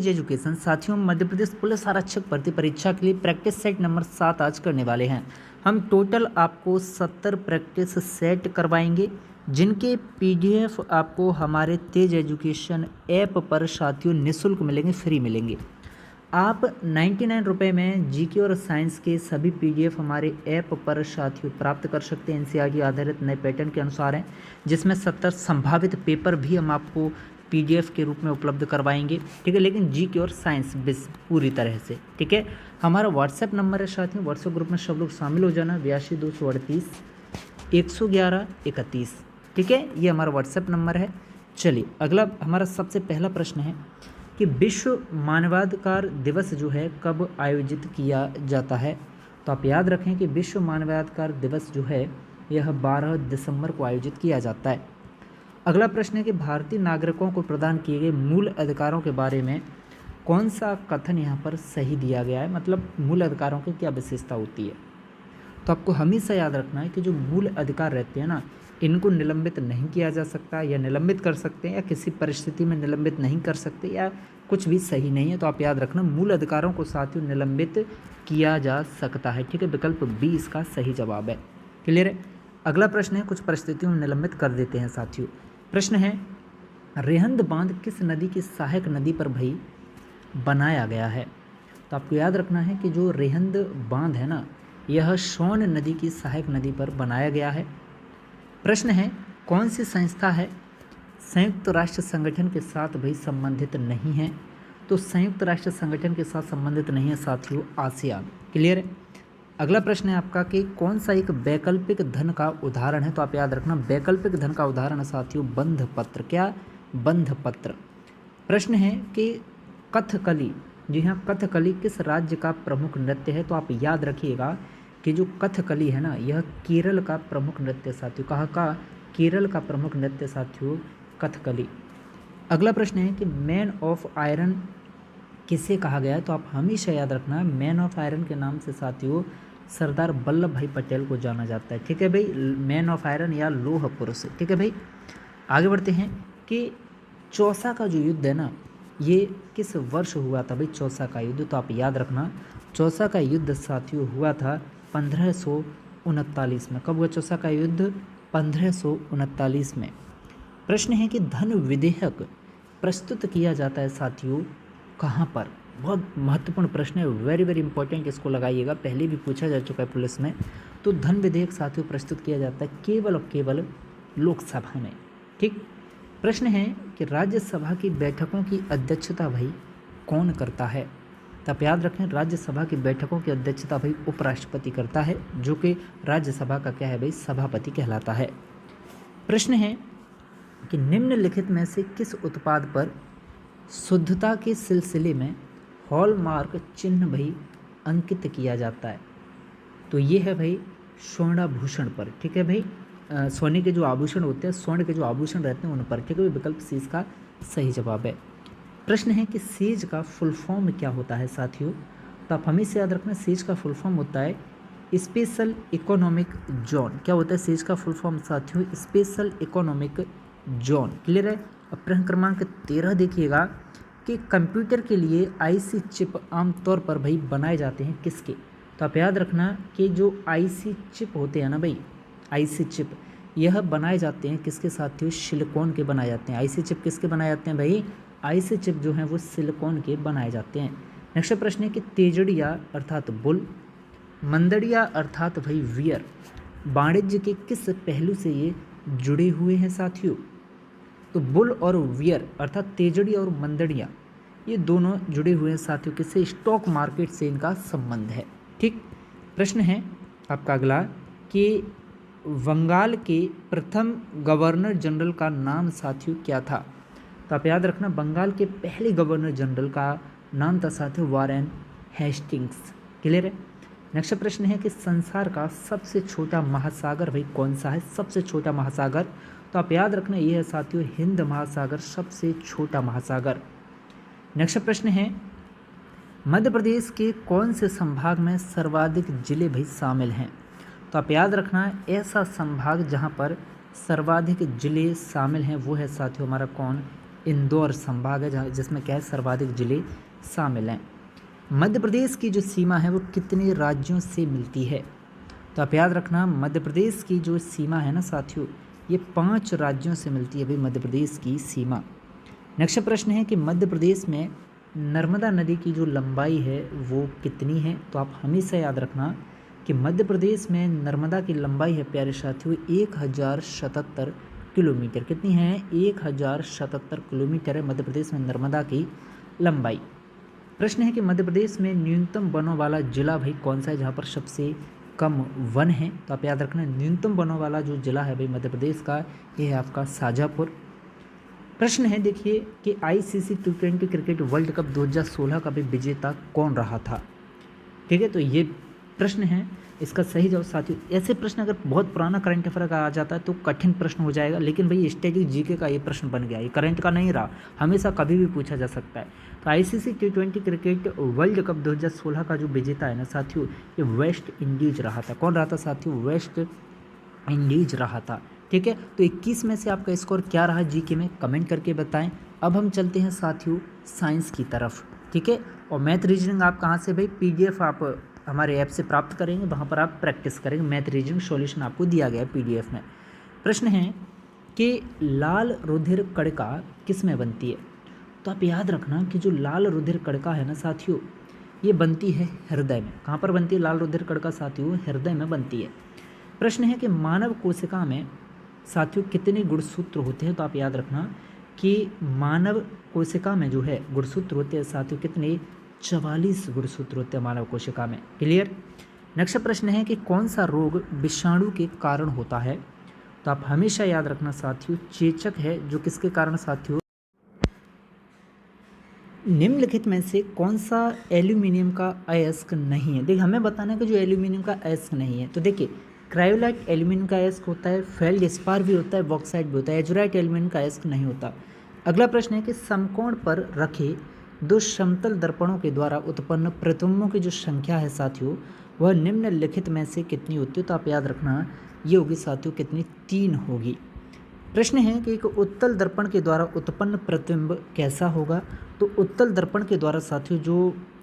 तेज education साथियों Madhya Pradesh police आरक्षक भर्ती परीक्षा के लिए प्रैक्टिस सेट नंबर 7 आज करने वाले हैं। हम टोटल आपको 70 प्रैक्टिस सेट करवाएंगे, जिनके पीडीएफ आपको हमारे तेज एजुकेशन ऐप पर साथियों निःशुल्क मिलेंगे, फ्री मिलेंगे। आप 99 रुपये में जीके और साइंस के सभी पीडीएफ हमारे ऐप पर साथियों प्राप्त कर सकते हैं। एनसीईआरटी आधारित नए पैटर्न के अनुसार हैं, जिसमें 70 संभावित पेपर भी हम आपको पीडीएफ के रूप में उपलब्ध करवाएंगे, ठीक है। लेकिन जीके और साइंस बेस पूरी तरह से, ठीक है। हमारा व्हाट्सएप नंबर है साथियों, व्हाट्सएप ग्रुप में सब लोग शामिल हो जाना, 82 238 111 31, ठीक है। ये हमारा व्हाट्सएप नंबर है। चलिए अगला हमारा सबसे पहला प्रश्न है कि विश्व मानवाधिकार दिवस जो है कब आयोजित किया जाता है। तो आप याद रखें कि विश्व मानवाधिकार दिवस जो है यह 12 दिसंबर को आयोजित किया जाता है। अगला प्रश्न है कि भारतीय नागरिकों को प्रदान किए गए मूल अधिकारों के बारे में कौन सा कथन यहाँ पर सही दिया गया है, मतलब मूल अधिकारों की क्या विशेषता होती है। तो आपको हमेशा याद रखना है कि जो मूल अधिकार रहते हैं ना, इनको निलंबित नहीं किया जा सकता, या निलंबित कर सकते हैं या किसी परिस्थिति में निलंबित नहीं कर सकते, या कुछ भी सही नहीं है। तो आप याद रखना मूल अधिकारों को साथियों निलंबित किया जा सकता है, ठीक है। विकल्प बी इसका सही जवाब है। क्लियर है। अगला प्रश्न है, कुछ परिस्थितियों में निलंबित कर देते हैं साथियों। प्रश्न है, रेहंद बांध किस नदी की सहायक नदी पर भाई बनाया गया है। तो आपको याद रखना है कि जो रेहंद बांध है ना, यह सोन नदी की सहायक नदी पर बनाया गया है। प्रश्न है, कौन सी संस्था है संयुक्त राष्ट्र संगठन के साथ भाई संबंधित नहीं है। तो संयुक्त राष्ट्र संगठन के साथ संबंधित नहीं है साथियों आसियान। क्लियर है। अगला प्रश्न है आपका कि कौन सा एक वैकल्पिक धन का उदाहरण है। तो आप याद रखना वैकल्पिक धन का उदाहरण है साथियों बंध पत्र। क्या? बंध पत्र। प्रश्न है कि कथकली, जी हाँ कथकली किस राज्य का प्रमुख नृत्य है। तो आप याद रखिएगा कि जो कथकली है ना, यह केरल का प्रमुख नृत्य साथियों। कहाँ का? केरल का प्रमुख नृत्य साथियों कथकली। अगला प्रश्न है कि मैन ऑफ आयरन किसे कहा गया है। तो आप हमेशा याद रखना मैन ऑफ आयरन के नाम से साथियों सरदार वल्लभ भाई पटेल को जाना जाता है, ठीक है भाई। मैन ऑफ आयरन या लौह पुरुष, ठीक है भाई। आगे बढ़ते हैं कि चौसा का जो युद्ध है ना, ये किस वर्ष हुआ था भाई चौसा का युद्ध। तो आप याद रखना चौसा का युद्ध साथियों हुआ था 1539 में। कब हुआ चौसा का युद्ध? 1539 में। प्रश्न है कि धन विधेयक प्रस्तुत किया जाता है साथियों कहाँ पर। बहुत महत्वपूर्ण प्रश्न है, वेरी वेरी इंपॉर्टेंट, इसको लगाइएगा, पहले भी पूछा जा चुका है पुलिस में। तो धन विधेयक साथियों प्रस्तुत किया जाता है केवल और केवल लोकसभा में, ठीक। प्रश्न है कि राज्यसभा की बैठकों की अध्यक्षता भाई कौन करता है। तो आप याद रखें राज्यसभा की बैठकों की अध्यक्षता भाई उपराष्ट्रपति करता है, जो कि राज्यसभा का क्या है भाई सभापति कहलाता है। प्रश्न है कि निम्नलिखित में से किस उत्पाद पर शुद्धता के सिलसिले में हॉलमार्क चिन्ह भाई अंकित किया जाता है। तो ये है भाई स्वर्णाभूषण पर, ठीक है भाई। सोने के जो आभूषण होते हैं, स्वर्ण के जो आभूषण रहते हैं उन पर, ठीक है। विकल्प सी इसका सही जवाब है। प्रश्न है कि सेज का फुल फॉर्म क्या होता है साथियों। तो आप हमेशा याद रखना सेज का फुल फॉर्म होता है स्पेशल इकोनॉमिक जोन। क्या होता है सेज का फुल फॉर्म साथियों? Special economic zone. क्लियर है। अब प्रश्न क्रमांक 13 देखिएगा कि कंप्यूटर के लिए आईसी चिप आमतौर पर भाई बनाए जाते हैं किसके। तो आप याद रखना कि जो आईसी चिप होते हैं ना भाई, आईसी चिप यह बनाए जाते हैं किसके साथियों? सिलिकॉन के बनाए जाते हैं। आईसी चिप किसके बनाए जाते हैं भाई? आईसी चिप जो हैं वो सिलिकॉन के बनाए जाते हैं। नेक्स्ट प्रश्न है कि तेजड़िया अर्थात बुल, मंदड़िया अर्थात भाई वियर वाणिज्य के किस पहलू से ये जुड़े हुए हैं साथियों। तो बुल और वियर अर्थात तेजड़िया और मंदड़िया ये दोनों जुड़े हुए हैं साथियों किससे? स्टॉक मार्केट से इनका संबंध है, ठीक। प्रश्न है आपका अगला कि बंगाल के प्रथम गवर्नर जनरल का नाम साथियों क्या था। तो आप याद रखना बंगाल के पहले गवर्नर जनरल का नाम था साथियों वॉरेन हेस्टिंग्स। क्लियर है। नेक्स्ट प्रश्न है कि संसार का सबसे छोटा महासागर भाई कौन सा है? सबसे छोटा महासागर। तो आप याद रखना ये है साथियों हिंद महासागर, सबसे छोटा महासागर। नेक्स्ट प्रश्न है मध्य प्रदेश के कौन से संभाग में सर्वाधिक जिले भाई शामिल हैं। तो आप याद रखना ऐसा संभाग जहां पर सर्वाधिक जिले शामिल हैं वो है साथियों हमारा कौन? इंदौर संभाग है जहाँ जिसमें क्या है सर्वाधिक जिले शामिल हैं। मध्य प्रदेश की जो सीमा है वो कितने राज्यों से मिलती है? तो आप याद रखना मध्य प्रदेश की जो सीमा है ना साथियों, ये 5 राज्यों से मिलती है भाई मध्य प्रदेश की सीमा। नेक्स्ट प्रश्न है कि मध्य प्रदेश में नर्मदा नदी की जो लंबाई है वो कितनी है? तो आप हमेशा याद रखना कि मध्य प्रदेश में नर्मदा की लंबाई है प्यारे साथियों 1077 किलोमीटर। कितनी है? 1077 किलोमीटर है मध्य प्रदेश में नर्मदा की लंबाई। प्रश्न है कि मध्य प्रदेश में न्यूनतम वनों वाला जिला भाई कौन सा है जहाँ पर सबसे कम वन है? तो आप याद रखना न्यूनतम वनों वाला जो जिला है भाई मध्य प्रदेश का, ये है आपका शाजापुर। प्रश्न है देखिए कि ICC T20 cricket world cup 2016 का भी विजेता कौन रहा था? ठीक है, तो ये प्रश्न है, इसका सही जवाब साथियों, ऐसे प्रश्न अगर बहुत पुराना करंट अफेयर का आ जाता है तो कठिन प्रश्न हो जाएगा, लेकिन भाई स्टैटिक जीके का ये प्रश्न बन गया, ये करंट का नहीं रहा, हमेशा कभी भी पूछा जा सकता है। तो ICC T20 cricket world cup 2016 का जो विजेता है ना साथियों, ये वेस्ट इंडीज रहा था। कौन रहा था साथियों? वेस्ट इंडीज रहा था। ठीक है, तो 21 में से आपका स्कोर क्या रहा जीके में, कमेंट करके बताएं। अब हम चलते हैं साथियों साइंस की तरफ। ठीक है, और मैथ रीजनिंग आप कहाँ से भाई? PDF आप हमारे ऐप से प्राप्त करेंगे, वहाँ पर आप प्रैक्टिस करेंगे। मैथ रीजनिंग सॉल्यूशन आपको दिया गया है PDF में। प्रश्न है कि लाल रुधिर कणिका किस में बनती है? तो आप याद रखना कि जो लाल रुधिर कणिका है ना साथियों, ये बनती है हृदय में। कहाँ पर बनती है लाल रुधिर कणिका साथियों? हृदय में बनती है। प्रश्न है कि मानव कोशिका में साथियों कितने गुणसूत्र होते हैं? तो आप याद रखना कि मानव कोशिका में जो है गुणसूत्र होते हैं साथियों कितने? 44 गुणसूत्र होते हैं मानव कोशिका में। क्लियर। नेक्स्ट प्रश्न है कि कौन सा रोग विषाणु के कारण होता है? तो आप हमेशा याद रखना साथियों चेचक है, जो किसके कारण साथियों? निम्नलिखित में से कौन सा एल्यूमिनियम का अयस्क नहीं है? देखिए हमें बताना है कि जो एल्यूमिनियम का अयस्क नहीं है, तो देखिए क्रायोलाइट एल्यूमिनियम का अयस्क होता है, फेल्डस्पार भी होता है, बॉक्साइट भी होता है, एजुराइट एल्यूमिनियम का अयस्क नहीं होता। अगला प्रश्न है कि समकोण पर रखे दो समतल दर्पणों के द्वारा उत्पन्न प्रतिबिंबों की जो संख्या है साथियों, वह निम्नलिखित में से कितनी होती है? तो आप याद रखना ये होगी साथियों कितनी? 3 होगी। प्रश्न है कि एक उत्तल दर्पण के द्वारा उत्पन्न प्रतिबिंब कैसा होगा? तो उत्तल दर्पण के द्वारा साथियों जो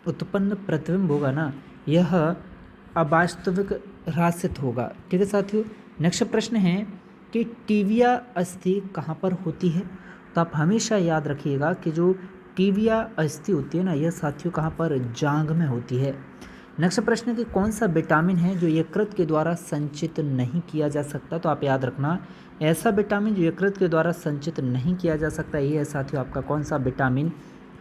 उत्पन्न प्रतिबिंब होगा ना, यह अवास्तविक ह्रासित होगा। ठीक है साथियों। नेक्स्ट प्रश्न है कि टिबिया अस्थि कहाँ पर होती है? तो आप हमेशा याद रखिएगा कि जो टिबिया अस्थि होती है ना, यह साथियों कहाँ पर? जांघ में होती है। नेक्स्ट प्रश्न है कि कौन सा विटामिन है जो यकृत के द्वारा संचित नहीं किया जा सकता? तो आप याद रखना ऐसा विटामिन जो यकृत के द्वारा संचित नहीं किया जा सकता, ये है साथियों आपका कौन सा? Vitamin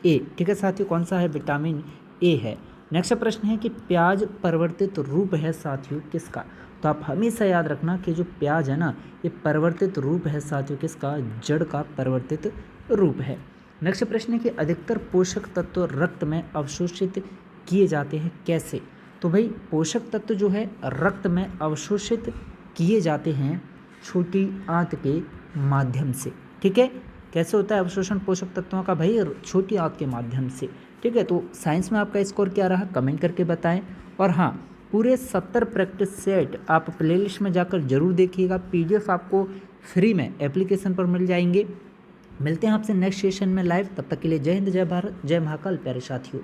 A. ठीक है साथियों, कौन सा है? विटामिन ए है। नेक्स्ट प्रश्न है कि प्याज परिवर्तित रूप है साथियों किसका? तो आप हमेशा याद रखना कि जो प्याज है ना, ये परिवर्तित रूप है साथियों किसका? जड़ का परिवर्तित रूप है। नेक्स्ट प्रश्न है कि अधिकतर पोषक तत्व रक्त में अवशोषित किए जाते हैं कैसे? तो भाई पोषक तत्व जो है रक्त में अवशोषित किए जाते हैं छोटी आंत के माध्यम से। ठीक है, कैसे होता है अवशोषण पोषक तत्वों का? भाई छोटी आंत के माध्यम से। ठीक है, तो साइंस में आपका स्कोर क्या रहा कमेंट करके बताएं। और हाँ, पूरे 70 प्रैक्टिस सेट आप प्लेलिस्ट में जाकर जरूर देखिएगा। PDF आपको फ्री में एप्लीकेशन पर मिल जाएंगे। मिलते हैं आपसे नेक्स्ट सेशन में लाइव, तब तक के लिए जय हिंद, जय भारत, जय महाकाल प्यारे साथियों।